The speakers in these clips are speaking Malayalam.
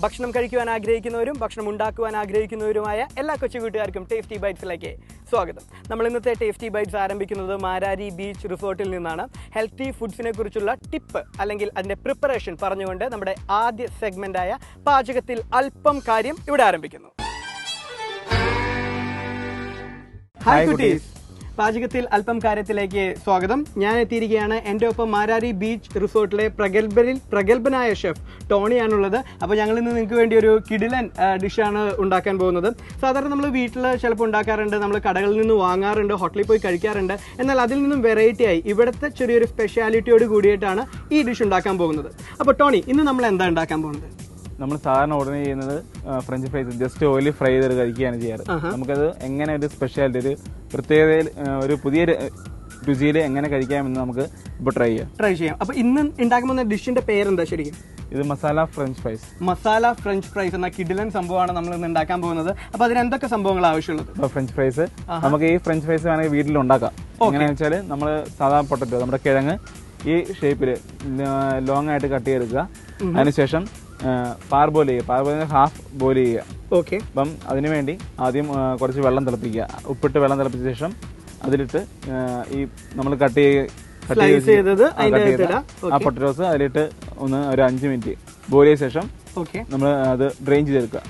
ഭക്ഷണം കഴിക്കുവാൻ ആഗ്രഹിക്കുന്നവരും ഭക്ഷണം ഉണ്ടാക്കുവാൻ ആഗ്രഹിക്കുന്നവരുമായ എല്ലാ കൊച്ചുകൂട്ടുകാർക്കും ടേസ്റ്റി ബൈറ്റ്സിലേക്ക് സ്വാഗതം. നമ്മൾ ഇന്നത്തെ ടേസ്റ്റി ബൈറ്റ്സ് ആരംഭിക്കുന്നത് മാരാരി ബീച്ച് റിസോർട്ടിൽ നിന്നാണ്. ഹെൽത്തി ഫുഡ്സിനെ കുറിച്ചുള്ള ടിപ്പ് അല്ലെങ്കിൽ അതിൻ്റെ പ്രിപ്പറേഷൻ പറഞ്ഞുകൊണ്ട് നമ്മുടെ ആദ്യ സെഗ്മെൻ്റായ പാചകത്തിൽ അല്പം കാര്യം ഇവിടെ ആരംഭിക്കുന്നു. ഹായ് കുട്ടീസ്, പാചകത്തിൽ അല്പം കാര്യത്തിലേക്ക് സ്വാഗതം. ഞാൻ എത്തിയിരിക്കുകയാണ്. എൻ്റെ ഒപ്പം മാരാരി ബീച്ച് റിസോർട്ടിലെ പ്രഗത്ഭനായ ഷെഫ് ടോണിയാണുള്ളത്. അപ്പോൾ ഞങ്ങൾ ഇന്ന് നിങ്ങൾക്ക് വേണ്ടി ഒരു കിടിലൻ ഡിഷാണ് ഉണ്ടാക്കാൻ പോകുന്നത്. സാധാരണ നമ്മൾ വീട്ടിൽ ചിലപ്പോൾ ഉണ്ടാക്കാറുണ്ട്, നമ്മൾ കടകളിൽ നിന്ന് വാങ്ങാറുണ്ട്, ഹോട്ടലിൽ പോയി കഴിക്കാറുണ്ട്. എന്നാൽ അതിൽ നിന്നും വെറൈറ്റി ആയി ഇവിടുത്തെ ചെറിയൊരു സ്പെഷ്യാലിറ്റിയോട് കൂടിയിട്ടാണ് ഈ ഡിഷ് ഉണ്ടാക്കാൻ പോകുന്നത്. അപ്പോൾ ടോണി, ഇന്ന് നമ്മൾ എന്താ ഉണ്ടാക്കാൻ പോകുന്നത്? നമ്മൾ സാധാരണ ഓർഡർ ചെയ്യുന്നത് ഫ്രഞ്ച് ഫ്രൈസ് ജസ്റ്റ് ഓയിലിൽ ഫ്രൈ ചെയ്ത് കഴിക്കുകയാണ് ചെയ്യാറ്. നമുക്കത് എങ്ങനെ ഒരു സ്പെഷ്യാലിറ്റി, ഒരു പ്രത്യേകതയിൽ, ഒരു പുതിയ രുചിയിൽ എങ്ങനെ കഴിക്കാമെന്ന് നമുക്ക് ഇപ്പോൾ ട്രൈ ചെയ്യാം. അപ്പൊ ഇന്ന് ഉണ്ടാക്കുന്ന ഡിഷിന്റെ പേരെന്താ ശരിക്കും? ഇത് masala French fries. Masala French fries എന്ന കിടിലൻ സംഭവമാണ് നമ്മൾ ഇന്ന് ഉണ്ടാക്കാൻ പോകുന്നത്. അപ്പൊ അതിന് എന്തൊക്കെ സംഭവങ്ങൾ ആവശ്യമുള്ളത്? ഫ്രഞ്ച് ഫ്രൈസ് നമുക്ക് ഈ ഫ്രഞ്ച് ഫ്രൈസ് വേണമെങ്കിൽ വീട്ടിൽ ഉണ്ടാക്കാം. എങ്ങനെയാണെന്ന് വെച്ചാൽ നമ്മൾ സാധാരണ പൊട്ടറ്റോ, നമ്മുടെ കിഴങ്ങ് ഈ ഷേപ്പിൽ ലോങ് ആയിട്ട് കട്ട് ചെയ്തെടുക്കുക. അതിനുശേഷം പാർബോയിൽ ഹാഫ് ബോയിൽ ചെയ്യുക. ഓക്കെ. അപ്പം അതിനുവേണ്ടി ആദ്യം കുറച്ച് വെള്ളം തിളപ്പിക്കുക. ഉപ്പിട്ട് വെള്ളം തിളപ്പിച്ച ശേഷം അതിലിട്ട് ഈ നമ്മൾ കട്ട് ചെയ്ത് ആ പൊട്ടറ്റോസ് അതിലിട്ട് ഒരു 5 മിനിറ്റ് ബോയിൽ ചെയ്ത ശേഷം നമ്മൾ അത് ഡ്രെയിൻ ചെയ്തെടുക്കുക.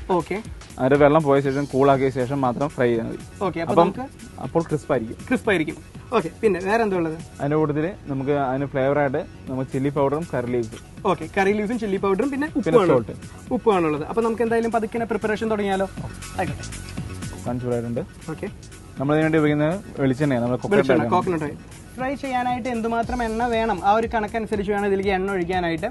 അതിന്റെ വെള്ളം പോയ ശേഷം കൂളാക്കിയ ശേഷം മാത്രം ഫ്രൈ ചെയ്താൽ മതി. അപ്പം അപ്പോൾ ക്രിസ്പായിരിക്കും. ഓക്കെ. പിന്നെ വേറെ എന്താ ഉള്ളത്? അതിന്റെ കൂട്ടത്തിൽ നമുക്ക് അതിന് ഫ്ലേവറായിട്ട് നമുക്ക് ചില്ലി പൗഡറും കറി ലീവ്സും. ഓക്കെ, കറി ലീവ്സും ചില്ലി പൗഡറും പിന്നെ ഉപ്പുമാണുള്ളത്. അപ്പൊ നമുക്ക് എന്തായാലും പതുക്കെ പ്രിപ്പറേഷൻ തുടങ്ങിയാലോ? ചൂടായിട്ടുണ്ട്. ഓക്കെ. നമ്മളിതിനുവേണ്ടി ഉപയോഗിക്കുന്നത് വെളിച്ചെണ്ണയാണ്. Coconut oil. ഫ്രൈ ചെയ്യാനായിട്ട് എന്തുമാത്രം എണ്ണ വേണം ആ ഒരു കണക്കനുസരിച്ച് വേണം ഇതിലേക്ക് എണ്ണ ഒഴിക്കാനായിട്ട്.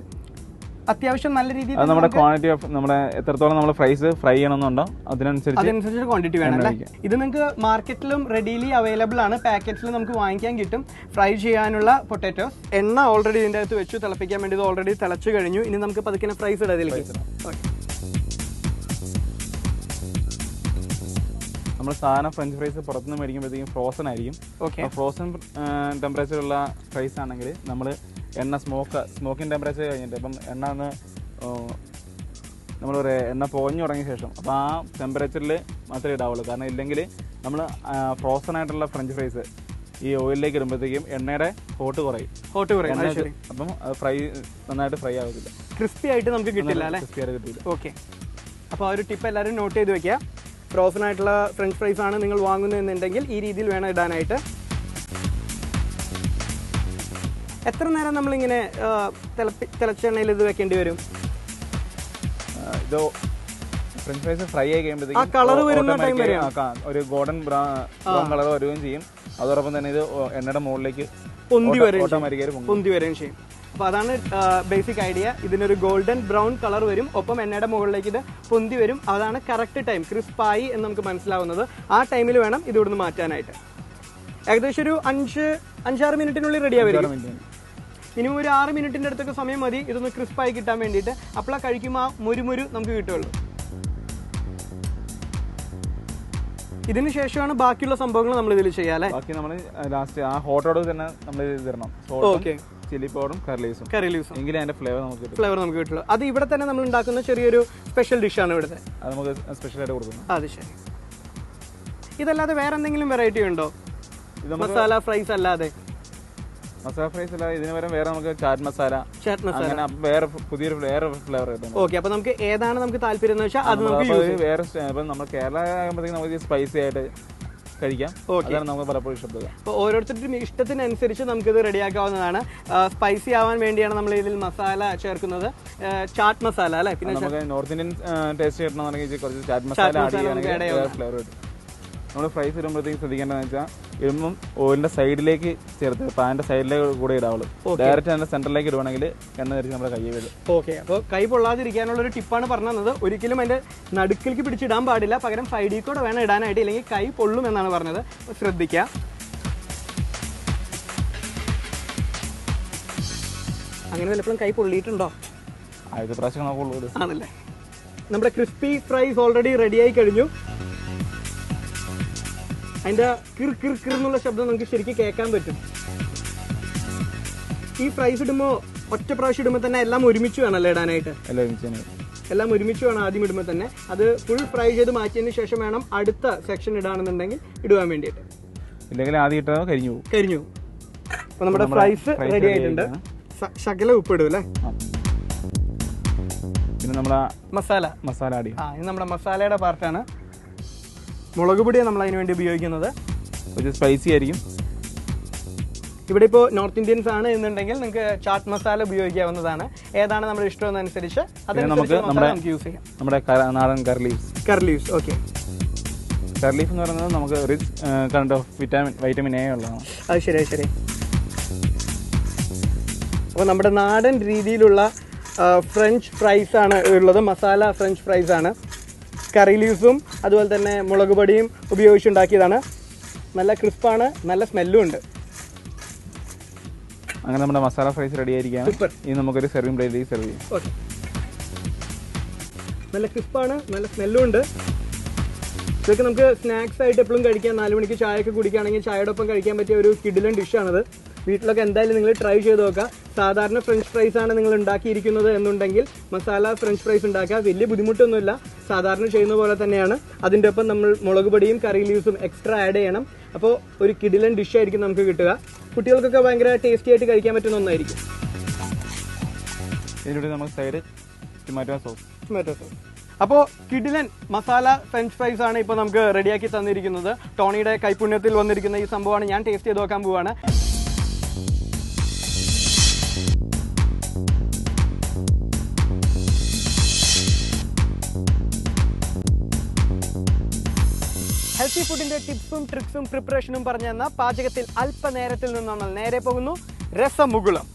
അത്യാവശ്യം നല്ല രീതിയിൽ നമ്മുടെ ക്വാണ്ടിറ്റി ഓഫ് നമ്മുടെ എത്രത്തോളം നമ്മൾ ഫ്രൈ ചെയ്യണമെന്നുണ്ടോ അതിനനുസരിച്ച് ക്വാണ്ടിറ്റി വേണം. ഇത് നിങ്ങൾക്ക് മാർക്കറ്റിലും റെഡിലി അവൈലബിൾ ആണ്. പാക്കറ്റ്സിൽ നമുക്ക് വാങ്ങിക്കാൻ കിട്ടും. ഫ്രൈ ചെയ്യാനുള്ള പൊട്ടാറ്റോസ്. എണ്ണ ഓൾറെഡി ഇതിൻ്റെ അകത്ത് വെച്ചു തിളപ്പിക്കാൻ വേണ്ടി. ഇത് ഓൾറെഡി തിളച്ചു കഴിഞ്ഞു. ഇനി നമുക്ക് പതുക്കെ ഫ്രൈസ് ഇടാം ഇതിലേക്ക്. നമ്മൾ സാധാരണ ഫ്രഞ്ച് ഫ്രൈസ് പുറത്തുനിന്ന് മേടിക്കുമ്പോഴത്തേക്കും ഫ്രോസൺ ആയിരിക്കും. ഫ്രോസൺ ടെമ്പറേച്ചറുള്ള ഫ്രൈസ് ആണെങ്കിൽ നമ്മൾ എണ്ണ സ്മോക്കിംഗ് ടെമ്പറേച്ചർ കഴിഞ്ഞിട്ട് അപ്പം എണ്ണ ഒന്ന് നമ്മൾ എണ്ണ പുകഞ്ഞു തുടങ്ങിയ ശേഷം അപ്പം ആ ടെമ്പറേച്ചറിൽ മാത്രമേ ഇടാവുള്ളൂ. കാരണം ഇല്ലെങ്കിൽ നമ്മൾ ഫ്രോസൺ ആയിട്ടുള്ള ഫ്രഞ്ച് ഫ്രൈസ് ഈ ഓയിലിലേക്ക് ഇടുമ്പോഴത്തേക്കും എണ്ണയുടെ ഹോട്ട് കുറയും. അപ്പം ഫ്രൈ നന്നായിട്ട് ഫ്രൈ ആവത്തില്ല, ക്രിസ്പി ആയിട്ട് നമുക്ക് കിട്ടില്ല. ഓക്കെ. അപ്പോൾ ആ ഒരു ടിപ്പ് എല്ലാവരും നോട്ട് ചെയ്ത് വെക്കുക. ഫ്രോസൺ ആയിട്ടുള്ള ഫ്രഞ്ച് ഫ്രൈസ് ആണ് നിങ്ങൾ വാങ്ങുന്നതെന്നുണ്ടെങ്കിൽ ഈ രീതിയിൽ വേണം ഇടാനായിട്ട്. എത്ര നേരം നമ്മളിങ്ങനെ തിളച്ച എണ്ണയിൽ ഇത് വെക്കേണ്ടി വരും? ഇത് ഫ്രഞ്ച് ഫ്രൈസ് ഫ്രൈ ആയി കഴിയുമ്പോഴത്തേക്കും ഒരു ഗോൾഡൻ ബ്രൗൺ കളർ വരികയും ചെയ്യും. അതോടൊപ്പം തന്നെ ഇത് എണ്ണയുടെ മുകളിലേക്ക് പൊന്തി വരികയും ചെയ്യും. അപ്പോൾ അതാണ് ബേസിക് ഐഡിയ. ഇതിനൊരു ഗോൾഡൻ ബ്രൗൺ കളർ വരും, ഒപ്പം എണ്ണയുടെ മുകളിലേക്ക് ഇത് പൊന്തി വരും. അതാണ് കറക്റ്റ് ടൈം, ക്രിസ്പായി എന്ന് നമുക്ക് മനസ്സിലാവുന്നത്. ആ ടൈമിൽ വേണം ഇത് ഇവിടുന്ന് മാറ്റാനായിട്ട്. ഏകദേശം ഒരു 5-6 മിനിറ്റിനുള്ളിൽ റെഡി ആവും. മിനിമം ഒരു 6 മിനിറ്റിന്റെ അടുത്തൊക്കെ സമയം മതി ഇതൊന്ന് ക്രിസ്പായി കിട്ടാൻ വേണ്ടിയിട്ട്. അപ്പോഴാണ് കഴിക്കുമ്പോൾ ആ മുരുമുരു നമുക്ക് കിട്ടുള്ളൂ. ഇതിന് ശേഷമാണ് ബാക്കിയുള്ള സംഭവങ്ങൾ നമ്മൾ ഇതിൽ ചെയ്യാല്ലേ. ബാക്കി നമ്മൾ ലാസ്റ്റ് ആ ഹോട്ടോട് തന്നെ നമ്മൾ തരണം. ചില്ലി പൗഡറും കറി ലീവ്സും എങ്കിലും അതിന്റെ ഫ്ലേവർ നമുക്ക് കിട്ടുള്ളൂ. അത് ഇവിടെ തന്നെ നമ്മൾ ഉണ്ടാക്കുന്ന ചെറിയൊരു സ്പെഷ്യൽ ഡിഷാണ് ഇവിടുത്തെ. അത് നമുക്ക് സ്പെഷ്യലായിട്ട് കൊടുക്കുന്നു. അത് ശരി. ഇതല്ലാതെ വേറെ എന്തെങ്കിലും വെറൈറ്റി ഉണ്ടോ? മസാല ഫ്രൈസ് അല്ലാതെ? മസാല ഫ്രൈസ് അല്ലാതെ ഇതിന് പകരം വേറെ നമുക്ക് ചാറ്റ് മസാല അങ്ങനെ വേറെ പുതിയൊരു ഫ്ലേവർ കിട്ടും. ഓക്കെ. അപ്പൊ നമുക്ക് ഏതാണ് നമുക്ക് താല്പര്യം എന്ന് വെച്ചാൽ അത് നമുക്ക് വേറെ നമ്മൾ കേരള ആകുമ്പോഴത്തേക്ക് നമുക്ക് സ്പൈസി ആയിട്ട് കഴിക്കാം. നമുക്ക് പലപ്പോഴും ഇഷ്ടപ്പെടുക. അപ്പോൾ ഓരോരുത്തരുടെയും ഇഷ്ടത്തിനനുസരിച്ച് നമുക്കിത് റെഡിയാക്കാവുന്നതാണ്. സ്പൈസി ആവാൻ വേണ്ടിയാണ് നമ്മൾ ഇതിൽ മസാല ചേർക്കുന്നത്, ചാറ്റ് മസാല അല്ലെ. പിന്നെ നമുക്ക് നോർത്ത് ഇന്ത്യൻ ടേസ്റ്റ് കിട്ടണമെന്നുണ്ടെങ്കിൽ കുറച്ച് ചാറ്റ് മസാല ഫ്ലേവർ കിട്ടും. നമ്മൾ ഫ്രൈസ് ഇടുമ്പോഴത്തേക്ക് ശ്രദ്ധിക്കേണ്ടതെന്ന് വെച്ചാൽ ഇടുമ്പം ഓയിലിന്റെ സൈഡിലേക്ക് ചേർത്ത് പാനിന്റെ സൈഡിലേക്ക് കൂടെ ഇടാവുള്ളൂ. ഡയറക്റ്റ് അതിന്റെ സെന്ററിലേക്ക് ഇടുവാണെങ്കിൽ എണ്ണ തിരിച്ച് നമ്മുടെ കൈ വീഴും. ഓക്കെ. അപ്പോൾ കൈ പൊള്ളാതിരിക്കാനുള്ള ഒരു ടിപ്പാണ് പറഞ്ഞു തന്നത്. ഒരിക്കലും അതിന്റെ നടുക്കിലേക്ക് പിടിച്ചിടാൻ പാടില്ല, പകരം സൈഡിൽ കൂടെ വേണം ഇടാനായിട്ട്, ഇല്ലെങ്കിൽ കൈ പൊള്ളും എന്നാണ് പറഞ്ഞത്. ശ്രദ്ധിക്കുക. അങ്ങനെ വല്ലപ്പോഴും കൈ പൊള്ളിയിട്ടുണ്ടോ? ആദ്യത്തെ പ്രാവശ്യം നോക്കുള്ളൂ. ആണല്ലേ. നമ്മുടെ ക്രിസ്പി ഫ്രൈസ് ഓൾറെഡി റെഡിയായി കഴിഞ്ഞു. അതിന്റെ കിർ എന്നുള്ള ശബ്ദം നമുക്ക് ശരിക്കും കേൾക്കാൻ പറ്റും. ഈ ഫ്രൈസ് ഇടുമ്പോൾ ഒറ്റ പ്രാവശ്യം ഇടുമ്പോൾ തന്നെ എല്ലാം ഒരുമിച്ച് വേണമല്ലോ ഇടാനായിട്ട്. എല്ലാം ഒരുമിച്ച് വേണം ആദ്യം ഇടുമ്പോൾ തന്നെ. അത് ഫുൾ ഫ്രൈ ചെയ്ത് മാറ്റിയതിന് ശേഷം വേണം അടുത്ത സെക്ഷൻ ഇടാണെന്നുണ്ടെങ്കിൽ ഇടുവാൻ വേണ്ടിയിട്ട്. ഇല്ലെങ്കിൽ ആദ്യം ഇട്ടാൽ കരിഞ്ഞു പോകും. കരിഞ്ഞു. അപ്പോൾ നമ്മുടെ ഫ്രൈസ് റെഡി ആയിട്ടുണ്ട്. ശകല ഉപ്പിടും അല്ലേ? പിന്നെ നമ്മുടെ മസാല ആഡ് ചെയ്യും. ഇത് നമ്മുടെ മസാലയുടെ പാർട്ടാണ്. മുളക് പൊടിയാണ് നമ്മൾ അതിന് വേണ്ടി ഉപയോഗിക്കുന്നത്. ഒരു സ്പൈസി ആയിരിക്കും. ഇവിടെ ഇപ്പോൾ നോർത്ത് ഇന്ത്യൻസ് ആണ് എന്നുണ്ടെങ്കിൽ നിങ്ങൾക്ക് ചാട്ട് മസാല ഉപയോഗിക്കാവുന്നതാണ്. ഏതാണ് നമ്മുടെ ഇഷ്ടമെന്നനുസരിച്ച് നമുക്ക് യൂസ് ചെയ്യാം. നമ്മുടെ നാടൻ കറി ലീവ്സ്. ഓക്കെ. കറി ലീഫ് എന്ന് പറയുന്നത് നമുക്ക് rich current of vitamin A ഉള്ളതാണ്. അത് ശരി. അപ്പോൾ നമ്മുടെ നാടൻ രീതിയിലുള്ള ഫ്രഞ്ച് ഫ്രൈസ് ആണ് ഉള്ളത്. മസാല ഫ്രഞ്ച് ഫ്രൈസ് ആണ്. കറി ലീവ്സും അതുപോലെ തന്നെ മുളക് പൊടിയും ഉപയോഗിച്ചുണ്ടാക്കിയതാണ്. നല്ല ക്രിസ്പാണ്, നല്ല സ്മെല്ലും ഉണ്ട്. അങ്ങനെ നമ്മുടെ മസാല ഫ്രൈസ് റെഡി ആയിരിക്കുകയാണ്. ഇനി നമുക്കൊരു സെർവിംഗ് പ്ലേറ്റിലേക്ക് സെർവ് ചെയ്യാം. ഓക്കെ. നല്ല ക്രിസ്പാണ്, നല്ല സ്മെല്ലും ഉണ്ട്. ഇതൊക്കെ നമുക്ക് സ്നാക്സ് ആയിട്ട് എപ്പോഴും കഴിക്കാം. 4 മണിക്ക് ചായയൊക്കെ കുടിക്കുകയാണെങ്കിൽ ചായയുടെ ഒപ്പം കഴിക്കാൻ പറ്റിയ ഒരു കിടിലൻ ഡിഷാണത്. വീട്ടിലൊക്കെ എന്തായാലും നിങ്ങൾ ട്രൈ ചെയ്ത് നോക്കുക. സാധാരണ ഫ്രഞ്ച് ഫ്രൈസ് ആണ് നിങ്ങൾ ഉണ്ടാക്കിയിരിക്കുന്നത് എന്നുണ്ടെങ്കിൽ മസാല ഫ്രഞ്ച് ഫ്രൈസ് ഉണ്ടാക്കുക. വലിയ ബുദ്ധിമുട്ടൊന്നുമില്ല, സാധാരണ ചെയ്യുന്ന പോലെ തന്നെയാണ്. അതിൻ്റെ ഒപ്പം നമ്മൾ മുളക് പൊടിയും കറി ലീവ്സും എക്സ്ട്രാ ആഡ് ചെയ്യണം. അപ്പോൾ ഒരു കിടിലൻ ഡിഷായിരിക്കും നമുക്ക് കിട്ടുക. കുട്ടികൾക്കൊക്കെ ഭയങ്കര ടേസ്റ്റി ആയിട്ട് കഴിക്കാൻ പറ്റുന്ന ഒന്നായിരിക്കും. ഇതിലൂടെ നമുക്ക് സൈഡ് ടൊമാറ്റോ സോസ്. അപ്പോൾ കിടിലൻ മസാല ഫ്രഞ്ച് ഫ്രൈസ് ആണ് ഇപ്പോൾ നമുക്ക് റെഡിയാക്കി തന്നിരിക്കുന്നത്. ടോണിയുടെ കൈപുണ്യത്തിൽ വന്നിരിക്കുന്ന ഈ സംഭവമാണ്. ഞാൻ ടേസ്റ്റ് ചെയ്ത് നോക്കാൻ പോവുകയാണ്. ഹെൽത്തി ഫുഡിന്റെ ടിപ്സും ട്രിക്സും പ്രിപ്പറേഷനും പറഞ്ഞു തന്ന പാചകത്തിൽ അല്പനേരത്തിൽ നിന്നാണ് നേരെ പോകുന്നു രസമുകുളം.